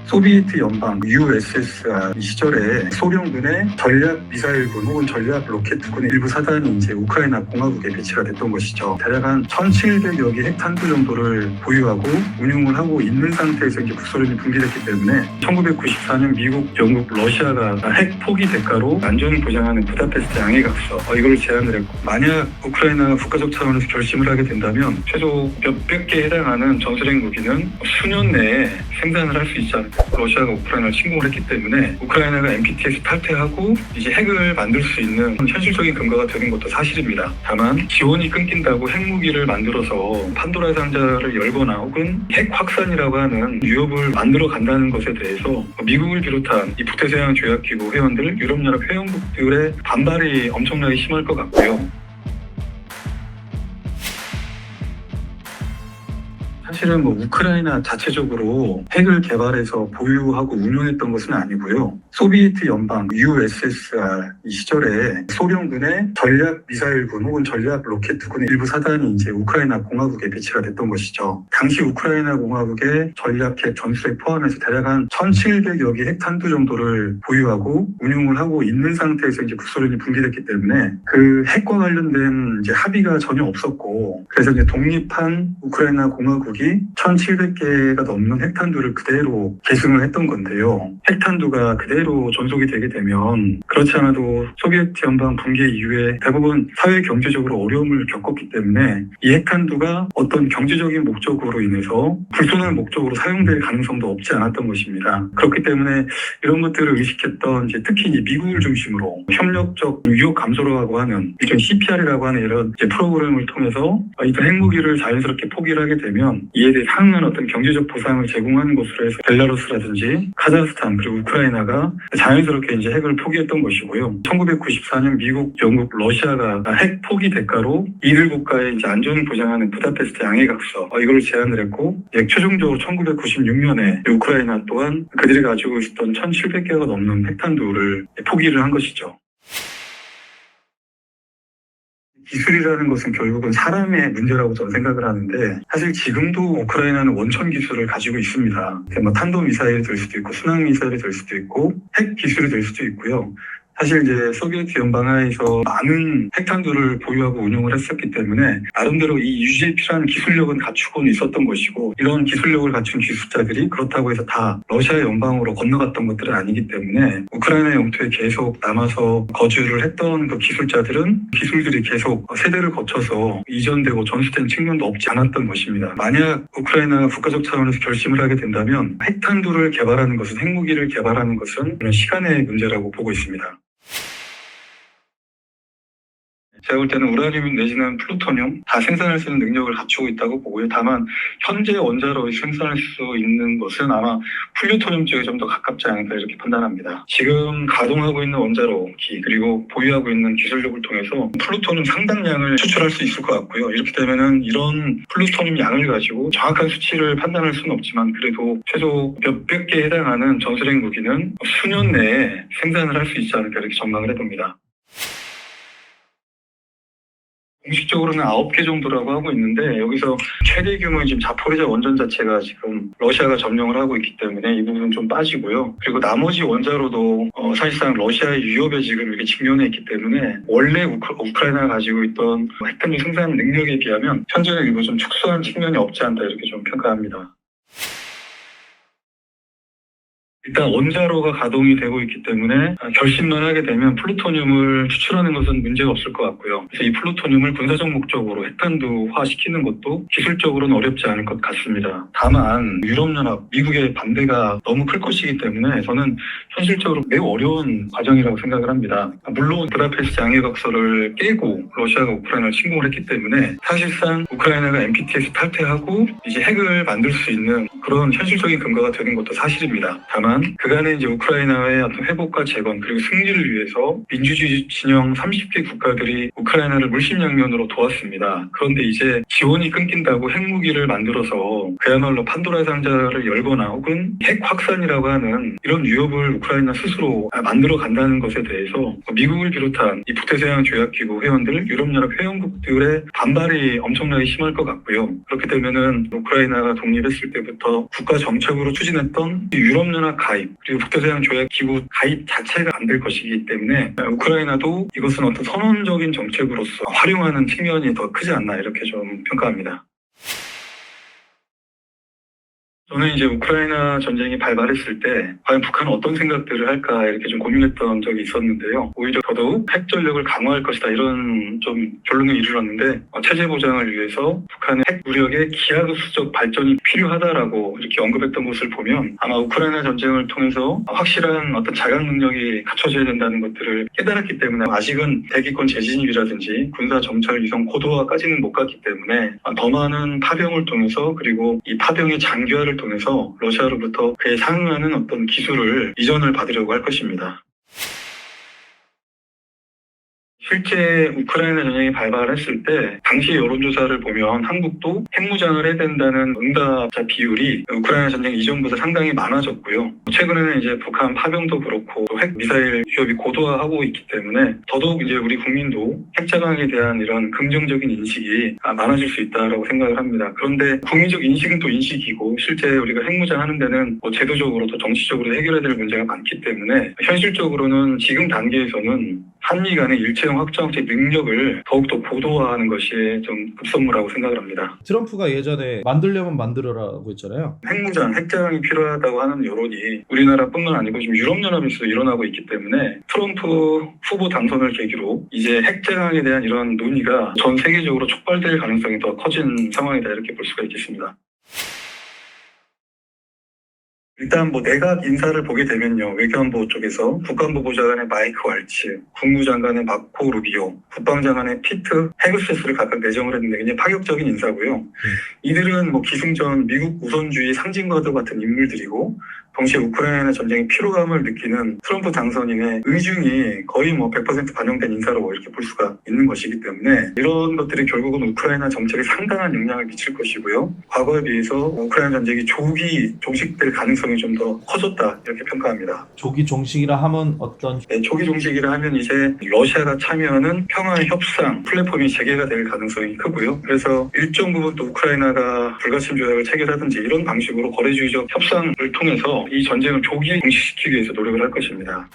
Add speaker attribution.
Speaker 1: 소비에트 연방 USSR 이 시절에 소련군의 전략 미사일군 혹은 전략 로켓군의 일부 사단이 이제 우크라이나 공화국에 배치가 됐던 것이죠. 대략 한 1,700여 개 핵탄두 정도를 보유하고 운용을 하고 있는 상태에서 이제 북소련이 붕괴됐기 때문에 1994년 미국, 영국, 러시아가 핵 포기 대가로 안전을 보장하는 부다페스트 양해각서 이걸 제안을 했고, 만약 우크라이나가 국가적 차원에서 결심을 하게 된다면 최소 몇백 개에 해당하는 전술핵 무기는 수년 내에 생산을 할 수 있지 않을까. 러시아가 우크라이나를 침공을 했기 때문에 우크라이나가 NPT에서 탈퇴하고 이제 핵을 만들 수 있는 현실적인 근거가 되는 것도 사실입니다. 다만 지원이 끊긴다고 핵무기를 만들어서 판도라의 상자를 열거나 혹은 핵 확산이라고 하는 위협을 만들어 간다는 것에 대해서 미국을 비롯한 이 북대서양 조약기구 회원들, 유럽연합 회원국들의 반발이 엄청나게 심할 것 같고요. 사실은 우크라이나 자체적으로 핵을 개발해서 보유하고 운용했던 것은 아니고요. 소비에트 연방 USSR 이 시절에 소련군의 전략 미사일군 혹은 전략 로켓군의 일부 사단이 이제 우크라이나 공화국에 배치가 됐던 것이죠. 당시 우크라이나 공화국의 전략핵 전술핵 포함해서 대략 한 1,700여 개 핵탄두 정도를 보유하고 운용을 하고 있는 상태에서 이제 북소련이 붕괴됐기 때문에 그 핵과 관련된 이제 합의가 전혀 없었고, 그래서 이제 독립한 우크라이나 공화국이 1,700개가 넘는 핵탄두를 그대로 계승을 했던 건데요. 핵탄두가 그대로 존속이 되게 되면 그렇지 않아도 소비에트 연방 붕괴 이후에 대부분 사회 경제적으로 어려움을 겪었기 때문에 이 핵탄두가 어떤 경제적인 목적으로 인해서 불순한 목적으로 사용될 가능성도 없지 않았던 것입니다. 그렇기 때문에 이런 것들을 의식했던 이제 특히 이제 미국을 중심으로 협력적 위협 감소라고 하는 일종의 CPR이라고 하는 이런 이제 프로그램을 통해서 이런 핵무기를 자연스럽게 포기를 하게 되면 이에 대해 상응한 어떤 경제적 보상을 제공하는 것으로 해서 벨라루스라든지 카자흐스탄 그리고 우크라이나가 자연스럽게 이제 핵을 포기했던 것이고요. 1994년 미국, 영국, 러시아가 핵 포기 대가로 이들 국가의 이제 안전을 보장하는 부다페스트 양해각서 이걸 제안을 했고, 최종적으로 1996년에 우크라이나 또한 그들이 가지고 있었던 1,700개가 넘는 핵탄두를 포기를 한 것이죠. 기술이라는 것은 결국은 사람의 문제라고 저는 생각을 하는데, 사실 지금도 우크라이나는 원천 기술을 가지고 있습니다. 탄도미사일이 될 수도 있고 순항미사일이 될 수도 있고 핵 기술이 될 수도 있고요. 사실 이제 소비에트 연방 하에서 많은 핵탄두를 보유하고 운용을 했었기 때문에 나름대로 이 유지에 필요한 기술력은 갖추고는 있었던 것이고, 이런 기술력을 갖춘 기술자들이 그렇다고 해서 다 러시아 연방으로 건너갔던 것들은 아니기 때문에 우크라이나 영토에 계속 남아서 거주를 했던 그 기술들이 계속 세대를 거쳐서 이전되고 전수된 측면도 없지 않았던 것입니다. 만약 우크라이나가 국가적 차원에서 결심을 하게 된다면 핵탄두를 개발하는 것은, 핵무기를 개발하는 것은 시간의 문제라고 보고 있습니다. 제가 볼 때는 우라늄 내지는 플루토늄 다 생산할 수 있는 능력을 갖추고 있다고 보고요. 다만 현재 원자로 생산할 수 있는 것은 아마 플루토늄 쪽에 좀 더 가깝지 않을까 이렇게 판단합니다. 지금 가동하고 있는 원자로기 그리고 보유하고 있는 기술력을 통해서 플루토늄 상당량을 수출할 수 있을 것 같고요. 이렇게 되면은 이런 플루토늄 양을 가지고 정확한 수치를 판단할 수는 없지만 그래도 최소 몇백 개에 해당하는 전술핵 무기는 수년 내에 생산을 할 수 있지 않을까 이렇게 전망을 해봅니다. 공식적으로는 9개 정도라고 하고 있는데, 여기서 최대 규모의 지금 자포리자 원전 자체가 지금 러시아가 점령을 하고 있기 때문에 이 부분은 좀 빠지고요. 그리고 나머지 원자로도 사실상 러시아의 위협에 지금 이렇게 직면해 있기 때문에 원래 우크라이나가 가지고 있던 핵탄두 생산 능력에 비하면 현재는 일부 좀 축소한 측면이 없지 않다 이렇게 좀 평가합니다. 일단 원자로가 가동이 되고 있기 때문에 결심만 하게 되면 플루토늄을 추출하는 것은 문제가 없을 것 같고요. 그래서 이 플루토늄을 군사적 목적으로 핵탄두화시키는 것도 기술적으로는 어렵지 않을 것 같습니다. 다만 유럽연합, 미국의 반대가 너무 클 것이기 때문에 저는 현실적으로 매우 어려운 과정이라고 생각을 합니다. 물론 부다페스트 양해각서를 깨고 러시아가 우크라이나를 침공을 했기 때문에 사실상 우크라이나가 NPT에서 탈퇴하고 이제 핵을 만들 수 있는 그런 현실적인 근거가 되는 것도 사실입니다. 다만 있지만 그간의 이제 우크라이나의 어떤 회복과 재건 그리고 승리를 위해서 민주주의 진영 30개 국가들이 우크라이나를 물심양면으로 도왔습니다. 그런데 이제 지원이 끊긴다고 핵무기를 만들어서 그야말로 판도라의 상자를 열거나 혹은 핵 확산이라고 하는 이런 위협을 우크라이나 스스로 만들어 간다는 것에 대해서 미국을 비롯한 이 북대서양 조약기구 회원들, 유럽연합 회원국들의 반발이 엄청나게 심할 것 같고요. 그렇게 되면은 우크라이나가 독립했을 때부터 국가 정책으로 추진했던 유럽연합 가입 그리고 북대서양 조약기구 가입 자체가 안 될 것이기 때문에 우크라이나도 이것은 어떤 선언적인 정책으로서 활용하는 측면이 더 크지 않나 이렇게 좀 평가합니다. 저는 이제 우크라이나 전쟁이 발발했을 때 과연 북한은 어떤 생각들을 할까 이렇게 좀 고민했던 적이 있었는데요. 오히려 더더욱 핵 전력을 강화할 것이다 이런 좀 결론에 이르렀는데 체제 보장을 위해서 북한의 핵 무력의 기하급수적 발전이 필요하다라고 이렇게 언급했던 것을 보면 아마 우크라이나 전쟁을 통해서 확실한 어떤 자각 능력이 갖춰져야 된다는 것들을 깨달았기 때문에 아직은 대기권 재진입이라든지 군사 정찰 위성 고도화까지는 못 갔기 때문에 더 많은 파병을 통해서 그리고 이 파병의 장기화를 통해서 러시아로부터 그에 상응하는 어떤 기술을 이전을 받으려고 할 것입니다. 실제 우크라이나 전쟁이 발발했을 때 당시 여론조사를 보면 한국도 핵무장을 해야 된다는 응답자 비율이 우크라이나 전쟁 이전보다 상당히 많아졌고요. 최근에는 이제 북한 파병도 그렇고 핵 미사일 위협이 고도화하고 있기 때문에 더더욱 이제 우리 국민도 핵자강에 대한 이런 긍정적인 인식이 많아질 수 있다라고 생각을 합니다. 그런데 국민적 인식은 또 인식이고 실제 우리가 핵무장하는 데는 제도적으로 또 정치적으로 해결해야 될 문제가 많기 때문에 현실적으로는 지금 단계에서는 한미 간의 일체형 확장체 능력을 더욱더 고도화하는 것이 좀 급선무라고 생각을 합니다.
Speaker 2: 트럼프가 예전에 만들려면 만들어라고 했잖아요.
Speaker 1: 핵무장, 핵자강이 필요하다고 하는 여론이 우리나라뿐만 아니고 지금 유럽연합에서도 일어나고 있기 때문에 트럼프 후보 당선을 계기로 이제 핵자강에 대한 이런 논의가 전 세계적으로 촉발될 가능성이 더 커진 상황이다 이렇게 볼 수가 있겠습니다. 일단 내각 인사를 보게 되면요. 외교안보 쪽에서 국가안보보좌관의 마이크 왈츠, 국무장관의 마코 루비오, 국방장관의 피트 헤그세스를 각각 내정을 했는데 굉장히 파격적인 인사고요. 이들은 기승전 미국 우선주의 상징과도 같은 인물들이고 동시에 우크라이나 전쟁의 피로감을 느끼는 트럼프 당선인의 의중이 거의 100% 반영된 인사로 이렇게 볼 수가 있는 것이기 때문에 이런 것들이 결국은 우크라이나 정책에 상당한 영향을 미칠 것이고요. 과거에 비해서 우크라이나 전쟁이 조기 종식될 가능성이 좀 더 커졌다 이렇게 평가합니다.
Speaker 2: 조기 종식이라 하면 어떤?
Speaker 1: 네, 조기 종식이라 하면 이제 러시아가 참여하는 평화의 협상 플랫폼이 재개가 될 가능성이 크고요. 그래서 일정 부분 또 우크라이나가 불가침 조약을 체결하든지 이런 방식으로 거래주의적 협상을 통해서 이 전쟁을 조기에 종식시키기 위해서 노력을 할 것입니다.